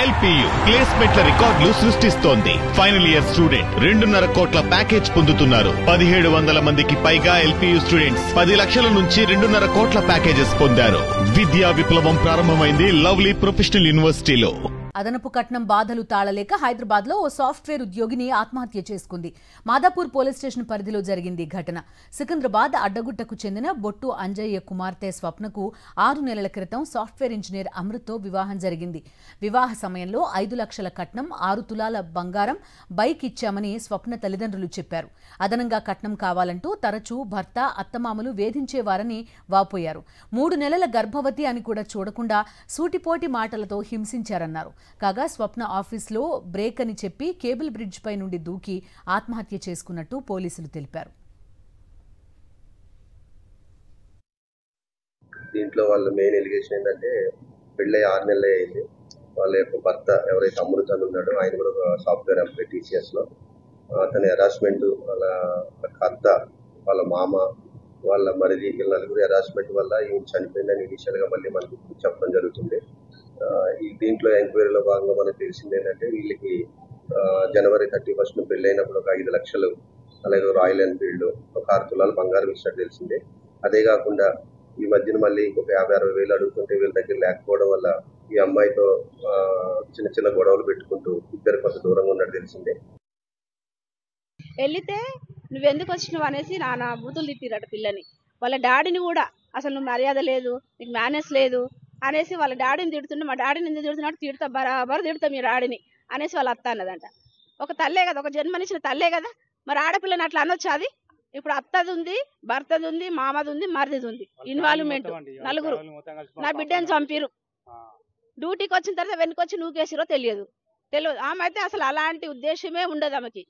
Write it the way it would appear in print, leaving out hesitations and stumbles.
LPU ప్లేస్మెంట్ల రికార్డులు సృష్టిస్తోంది. Final year student 2.5 కోట్ల ప్యాకేజ్ పొందుతున్నారు. 1700 మందికి పైగా ఎల్పీయూ స్టూడెంట్స్ 10 లక్షల నుంచి 2.5 కోట్ల ప్యాకేజెస్ పొందారు. విద్యా విప్లవం ప్రారంభమైంది లవ్లీ ప్రొఫెషనల్ యూనివర్సిటీలో. అదనపు కట్నం బాధలు తాళలేక హైదరాబాద్ లో ఓ సాఫ్ట్వేర్ ఉద్యోగిని ఆత్మహత్య చేసుకుంది. మాదాపూర్ పోలీస్ స్టేషన్ పరిధిలో జరిగింది ఘటన. సికింద్రాబాద్ అడ్డగుట్టకు చెందిన బొట్టు అంజయ్య కుమార్తె స్వప్నకు 6 నెలల క్రితం సాఫ్ట్వేర్ ఇంజనీర్ అమృత్తో వివాహం జరిగింది. వివాహ సమయంలో 5 లక్షల కట్నం, 6 తులాల బంగారం, బైక్ ఇచ్చామని స్వప్న తల్లిదండ్రులు చెప్పారు. అదనంగా కట్నం కావాలంటూ తరచూ భర్త, అత్తమామలు వేధించేవారని వాపోయారు. 3 నెలల గర్భవతి అని కూడా చూడకుండా సూటిపోటి మాటలతో హింసించారన్నారు. కాగా స్వప్న ఆఫీస్లో బ్రేక్ అని చెప్పి కేబుల్ బ్రిడ్జ్ పై నుండి దూకి ఆత్మహత్య చేసుకున్నట్టు పోలీసులు తెలిపారు. దీంట్లో వాళ్ళ మెయిన్ ఎలిగేషన్ ఏంటంటే పెళ్ళై 6 నెలలే అయింది. వాళ్ళ యొక్క భర్త ఎవరైతే అమృత ఉన్నాడో ఆయన కూడా ఒక సాఫ్ట్వేర్ ఎంప్లాయ్ TCS లో. అతని హెరాస్మెంట్, వాళ్ళ అత్త, వాళ్ళ మామ, వాళ్ళ మరిది, వీళ్ళ నలుగురు హెరాస్మెంట్ వల్ల ఈమె చనిపోయిందని ఇనిషియల్ గా మళ్ళీ మనకు చెప్పడం జరుగుతుంది. ఈ దీంట్లో ఎంక్వైరీలో భాగంగా మనకు తెలిసింది ఏంటంటే వీళ్ళకి జనవరి 31 పెళ్ళైనప్పుడు ఒక 5 లక్షలు, అలాగే రాయల్ ఎన్ఫీల్డ్, ఒక 6 తులాలు బంగారం ఇచ్చినట్టు తెలిసింది. అదే కాకుండా ఈ మధ్యన మళ్ళీ ఇంకొక 50-60 వేలు అడుగుతుంటే వీళ్ళ దగ్గర లేకపోవడం వల్ల ఈ అమ్మాయితో చిన్న చిన్న గొడవలు పెట్టుకుంటూ ఇద్దరు కొంత దూరంగా ఉన్నట్టు తెలిసింది. వెళ్తే నువ్వెందుకు వచ్చినావు అనేసి నాన్న బూతులు తిట్టిరట పిల్లని. వాళ్ళ డాడీని కూడా అసలు నువ్వు మర్యాద లేదు, నీకు మేనర్స్ లేదు అనేసి వాళ్ళ డాడీని తిడుతుండే. మా డాడీని ఎందుకు తిడుతున్నట్టు తిడతా, బరాబర్ తిడతా మీ డాడీని అనేసి వాళ్ళ అత్త అన్నదంట. ఒక తల్లే కదా, ఒక జన్మనిచ్చిన తల్లే కదా, మరి ఆడపిల్లని అట్లా అనొచ్చు? అది ఇప్పుడు అత్తది ఉంది, భర్తది ఉంది, మామది ఉంది, మరిది ఉంది, ఇన్వాల్వ్మెంట్ నలుగురు. నా బిడ్డని చంపిరు. డ్యూటీకి వచ్చిన తర్వాత వెనుకొచ్చి నూకేసిరో తెలియదు. ఆమె అయితే అసలు అలాంటి ఉద్దేశమే ఉండదు ఆమెకి.